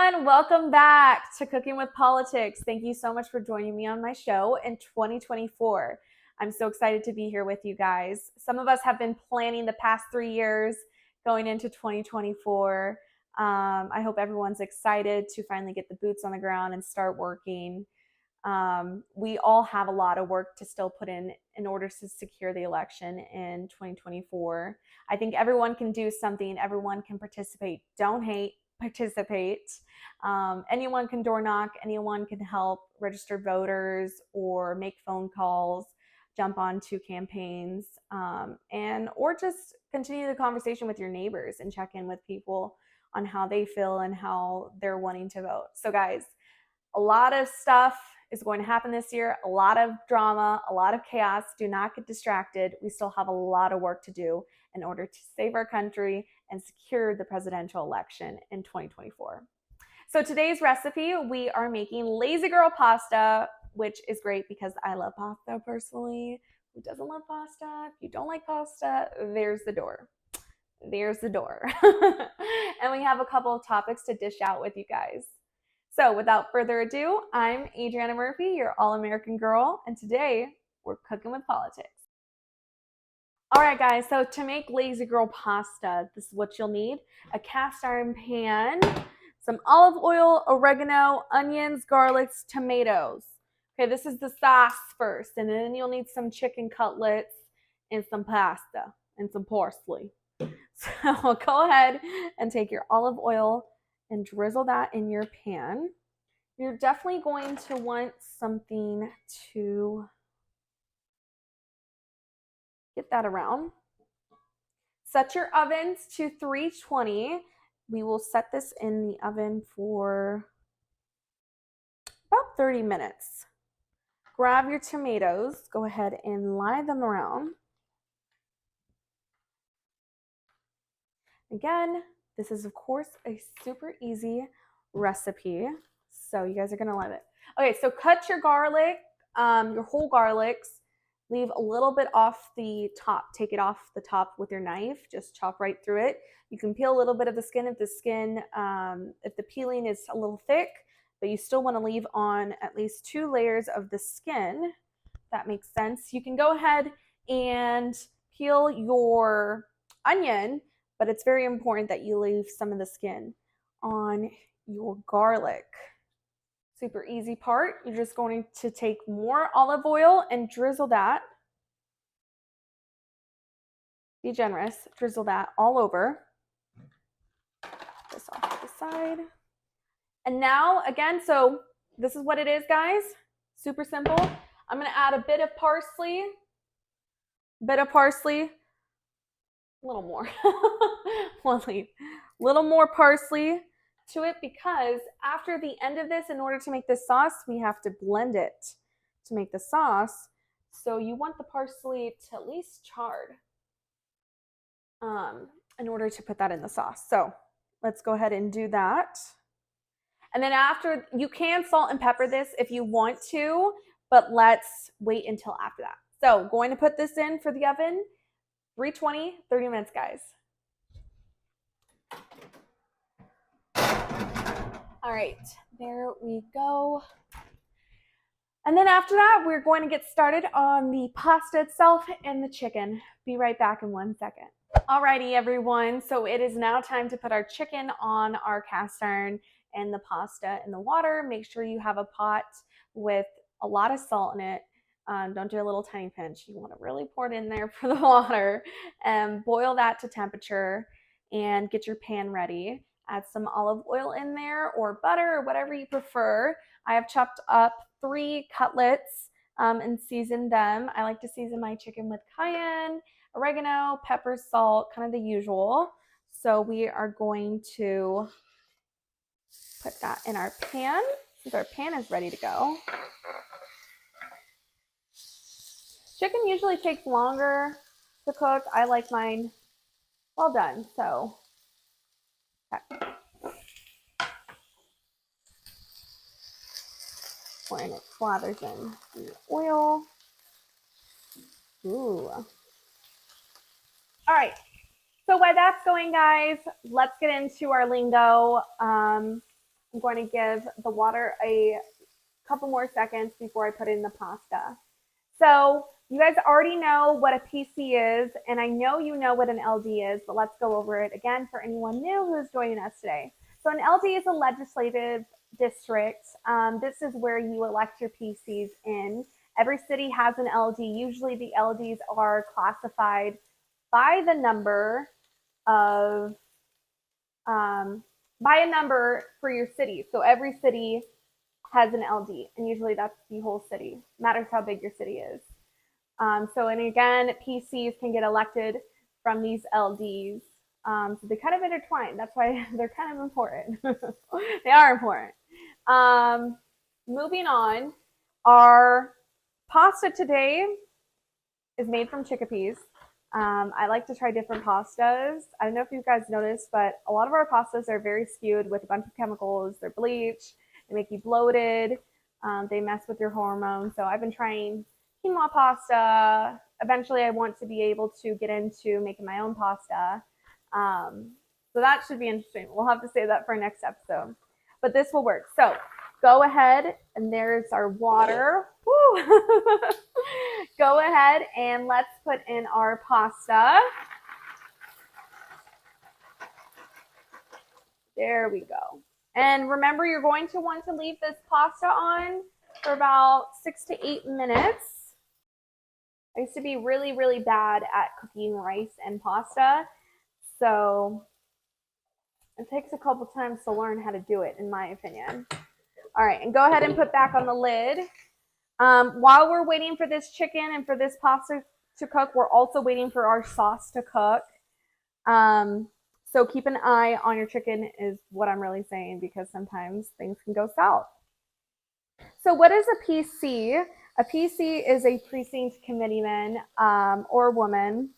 everyone. Welcome back to Cooking with Politics. Thank you so much for joining me on my show in 2024. I'm so excited to be here with you guys. Some of us have been planning the past 3 years going into 2024. I hope everyone's excited to finally get the boots on the ground and start working. We all have a lot of work to still put in order to secure the election in 2024. I think everyone can do something. Everyone can participate. Don't hate. Participate. Anyone can door knock, anyone can help register voters or make phone calls, jump onto campaigns, or just continue the conversation with your neighbors and check in with people on how they feel and how they're wanting to vote. So guys, a lot of stuff is going to happen this year, a lot of drama, a lot of chaos. Do not get distracted. We still have a lot of work to do in order to save our country and secure the presidential election in 2024. So today's recipe, we are making lazy girl pasta, which is great because I love pasta personally. Who doesn't love pasta? If you don't like pasta, there's the door. There's the door. And we have a couple of topics to dish out with you guys. So without further ado, I'm Adriana Murphy, your All-American Girl, and today we're cooking with politics. All right, guys, so to make lazy girl pasta, this is what you'll need: a cast iron pan, some olive oil, oregano, onions, garlics, tomatoes. Okay, this is the sauce first, and then you'll need some chicken cutlets and some pasta and some parsley. So go ahead and take your olive oil and drizzle that in your pan. You're definitely going to want something to get that around. Set your ovens to 320. We will set this in the oven for about 30 minutes. Grab your tomatoes, go ahead and lie them around. Again, this is of course a super easy recipe, so you guys are gonna love it. Okay, so cut your garlic, your whole garlics. Leave a little bit off the top. Take it off the top with your knife. Just chop right through it. You can peel a little bit of the skin if the peeling is a little thick, but you still want to leave on at least 2 layers of the skin. That makes sense. You can go ahead and peel your onion, but it's very important that you leave some of the skin on your garlic. Super easy part. You're just going to take more olive oil and drizzle that. Be generous. Drizzle that all over. This off to the side. And now, again, so this is what it is, guys. Super simple. I'm going to add a bit of parsley. A little more. One leaf. Little more parsley to it, because after the end of this, in order to make this sauce, we have to blend it to make the sauce. So you want the parsley to at least charred in order to put that in the sauce. So let's go ahead and do that. And then after, you can salt and pepper this if you want to, but let's wait until after that. So going to put this in for the oven, 320, 30 minutes, guys. All right, there we go. And then after that, we're going to get started on the pasta itself and the chicken. Be right back in 1 second. Alrighty, everyone. So it is now time to put our chicken on our cast iron and the pasta in the water. Make sure you have a pot with a lot of salt in it. Don't do a little tiny pinch. You want to really pour it in there for the water and boil that to temperature and get your pan ready. Add some olive oil in there or butter or whatever you prefer. I have chopped up 3 cutlets and seasoned them. I like to season my chicken with cayenne, oregano, pepper, salt, kind of the usual. So we are going to put that in our pan since our pan is ready to go. Chicken usually takes longer to cook. I like mine well done, so okay. When it slathers in the oil. Ooh. All right. So while that's going, guys, let's get into our lingo. I'm going to give the water a couple more seconds before I put in the pasta. So you guys already know what a PC is, and I know you know what an LD is, but let's go over it again for anyone new who's joining us today. So an LD is a legislative district. This is where you elect your PCs in. Every city has an LD. Usually the LDs are classified by the number of by a number for your city. So every city has an LD, and usually that's the whole city. Matters how big your city is. And again, PCs can get elected from these LDs. So they kind of intertwine. That's why they're kind of important. They are important. Moving on, our pasta today is made from chickpeas. I like to try different pastas. I don't know if you guys noticed, but a lot of our pastas are very skewed with a bunch of chemicals. They're bleached. They make you bloated. They mess with your hormones. So I've been trying quinoa pasta. Eventually, I want to be able to get into making my own pasta. So that should be interesting. We'll have to save that for our next episode. But this will work. So go ahead, and there's our water. Go ahead and let's put in our pasta. There we go. And remember, you're going to want to leave this pasta on for about 6 to 8 minutes. I used to be really, really bad at cooking rice and pasta. So it takes a couple times to learn how to do it, in my opinion. All right, and go ahead and put back on the lid. While we're waiting for this chicken and for this pasta to cook, we're also waiting for our sauce to cook. So keep an eye on your chicken is what I'm really saying, because sometimes things can go south. So what is a PC? A PC is a precinct committeeman or woman.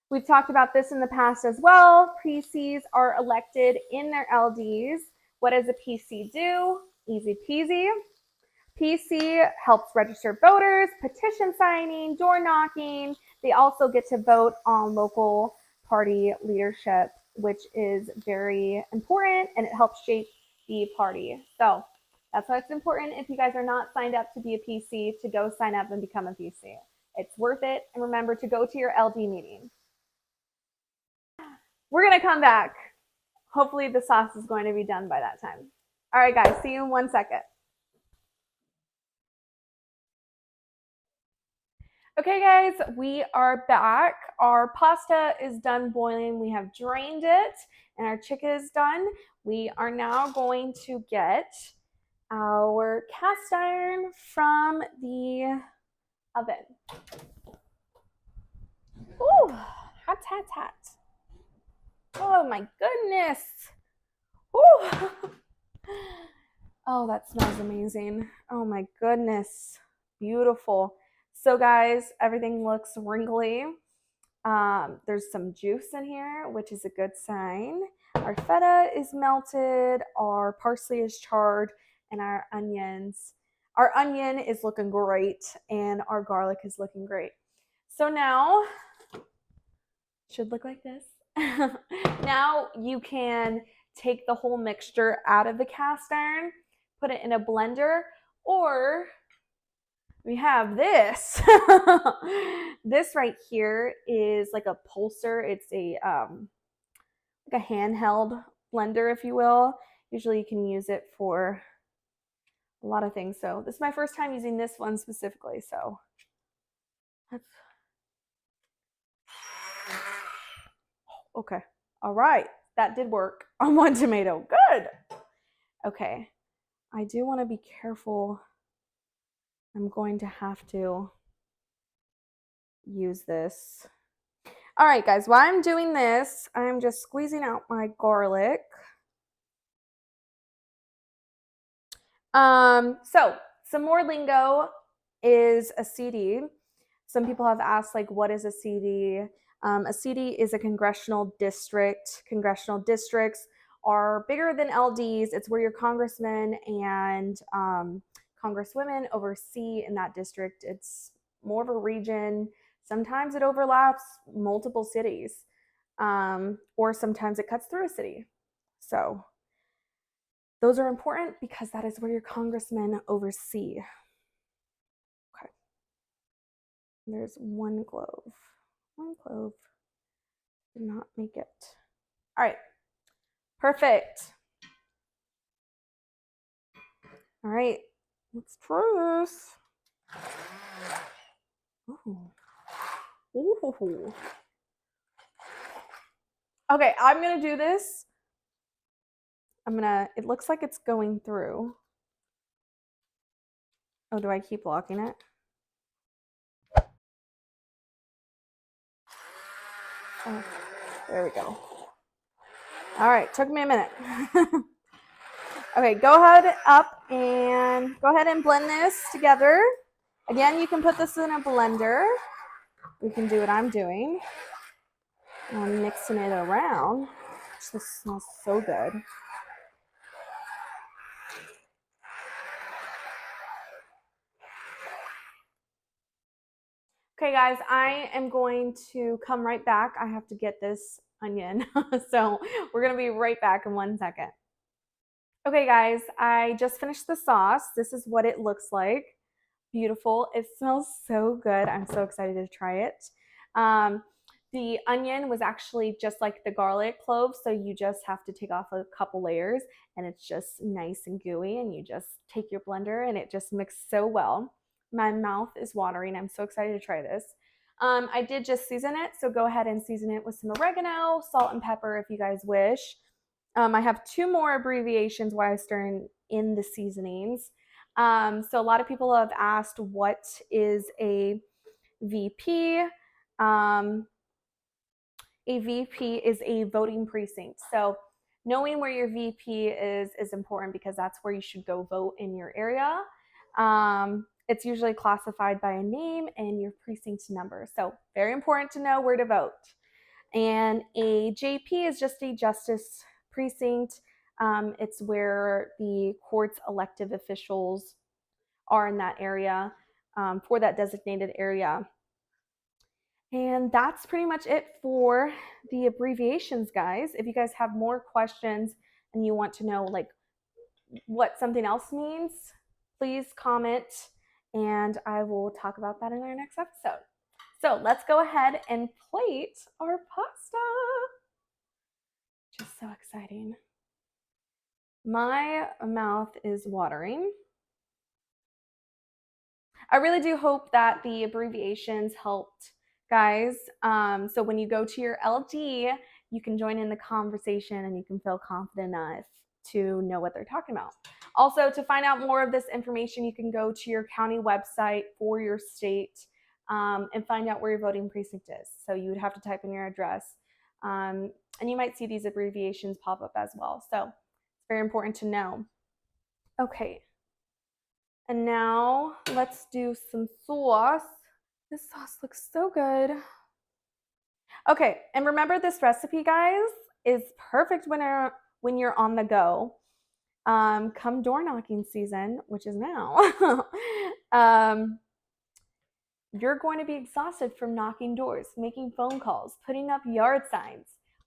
We've talked about this in the past as well. PCs are elected in their LDs. What does a PC do? Easy peasy. PC helps register voters, petition signing, door knocking. They also get to vote on local party leadership, which is very important, and it helps shape the party. So that's why it's important, if you guys are not signed up to be a PC, to go sign up and become a PC. It's worth it. And remember to go to your LD meeting. We're going to come back. Hopefully the sauce is going to be done by that time. All right, guys, see you in 1 second. Okay, guys, we are back. Our pasta is done boiling. We have drained it, and our chicken is done. We are now going to get our cast iron from the oven. Ooh, hot, hot, hot. Oh my goodness. Ooh. Oh, that smells amazing. Oh my goodness. Beautiful. So guys, everything looks wrinkly. There's some juice in here, which is a good sign. Our feta is melted, our parsley is charred, and our onion is looking great, and our garlic is looking great. So now, should look like this. Now you can take the whole mixture out of the cast iron, put it in a blender, or we have this. This right here is like a pulser. It's a like a handheld blender, if you will. Usually you can use it for a lot of things. So this is my first time using this one specifically. So that's okay. All right. That did work on one tomato. Good. Okay. I do want to be careful. I'm going to have to use this. All right, guys, while I'm doing this, I'm just squeezing out my garlic. So some more lingo is a CD. Some people have asked, like, what is a CD? A CD is a congressional district. Congressional districts are bigger than LDs. It's where your congressmen and congresswomen oversee in that district. It's more of a region. Sometimes it overlaps multiple cities, or sometimes it cuts through a city. So Those are important because that is where your congressmen oversee. Okay. There's one clove. One clove. Did not make it. All right. Perfect. All right. Let's try this. Ooh. Ooh. Okay, I'm gonna do this. It looks like it's going through. Oh, do I keep blocking it? Oh, there we go. All right, took me a minute. Okay, go ahead and blend this together. Again, you can put this in a blender. You can do what I'm doing. I'm mixing it around. This smells so good. Okay, guys, I am going to come right back. I have to get this onion. So we're going to be right back in 1 second. Okay, guys, I just finished the sauce. This is what it looks like. Beautiful. It smells so good. I'm so excited to try it. The onion was actually just like the garlic clove, so you just have to take off a couple layers and it's just nice and gooey, and you just take your blender and it just mixes so well. My mouth is watering. I'm so excited to try this. I did just season it, so go ahead and season it with some oregano, salt, and pepper if you guys wish. I have 2 more abbreviations while I stir in the seasonings. So a lot of people have asked, what is a VP? A VP is a voting precinct. So knowing where your VP is important because that's where you should go vote in your area. It's usually classified by a name and your precinct number. So very important to know where to vote. And a JP is just a justice precinct. It's where the court's elective officials are in that area, for that designated area. And that's pretty much it for the abbreviations, guys. If you guys have more questions and you want to know like what something else means, please comment and I will talk about that in our next episode. So let's go ahead and plate our pasta. Just so exciting. My mouth is watering. I really do hope that the abbreviations helped, guys. So when you go to your LD, you can join in the conversation and you can feel confident enough to know what they're talking about. Also, to find out more of this information, you can go to your county website for your state and find out where your voting precinct is. So you would have to type in your address. And you might see these abbreviations pop up as well. So it's very important to know. Okay. And now let's do some sauce. This sauce looks so good. Okay, and remember this recipe, guys, is perfect when you're on the go. Come door knocking season, which is now, you're going to be exhausted from knocking doors, making phone calls, putting up yard signs.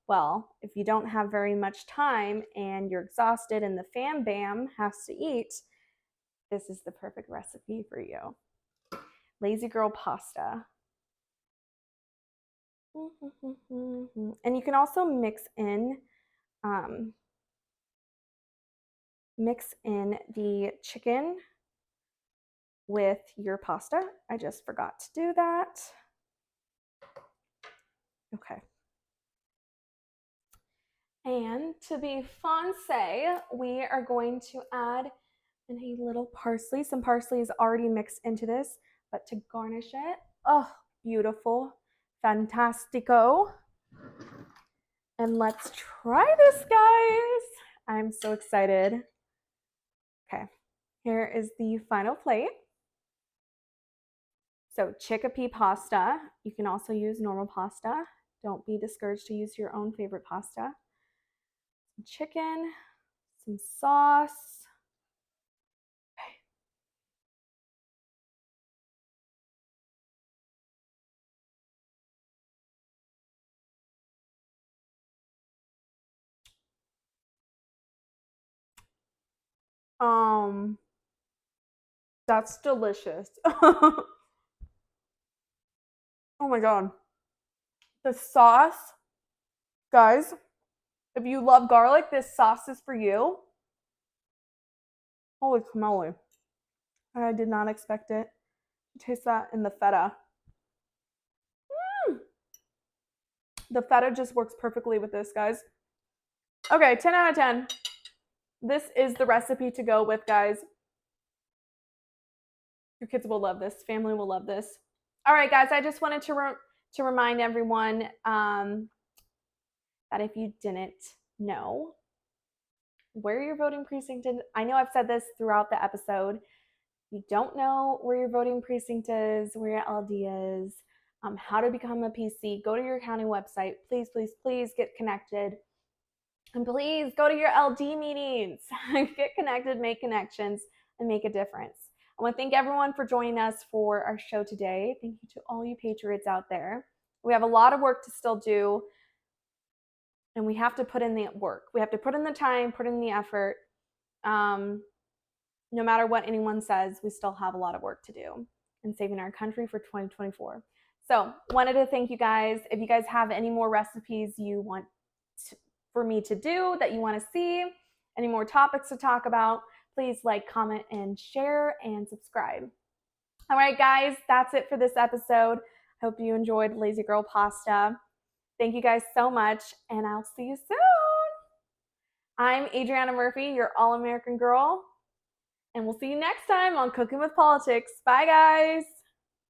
Well, if you don't have very much time and you're exhausted and the fam bam has to eat, this is the perfect recipe for you. Lazy girl pasta. And you can also mix in the chicken with your pasta. I just forgot to do that. Okay. And to be fancy, we are going to add in a little parsley. Some parsley is already mixed into this, but to garnish it, oh, beautiful, fantastico. And let's try this, guys. I'm so excited. Okay, here is the final plate. So chickpea pasta. You can also use normal pasta. Don't be discouraged to use your own favorite pasta. Some chicken, some sauce. Okay. That's delicious. Oh my God. The sauce, guys, if you love garlic, this sauce is for you. Holy camoli. I did not expect it. Taste that in the feta. The feta just works perfectly with this, guys. Okay, 10 out of 10. This is the recipe to go with, guys. Your kids will love this. Family will love this. All right, guys, I just wanted to remind everyone that if you didn't know where your voting precinct is, I know I've said this throughout the episode. You don't know where your voting precinct is, where your LD is, how to become a PC, go to your county website. Please, please, please get connected. And please go to your LD meetings. Get connected, make connections, and make a difference. I want to thank everyone for joining us for our show today. Thank you to all you Patriots out there. We have a lot of work to still do, and we have to put in the work. We have to put in the time, put in the effort. No matter what anyone says, we still have a lot of work to do in saving our country for 2024. So, wanted to thank you guys. If you guys have any more recipes you want for me to do that you want to see, any more topics to talk about, please like, comment, and share, and subscribe. All right, guys, that's it for this episode. Hope you enjoyed Lazy Girl Pasta. Thank you guys so much, and I'll see you soon. I'm Adriana Murphy, your All-American Girl, and we'll see you next time on Cooking with Politics. Bye, guys.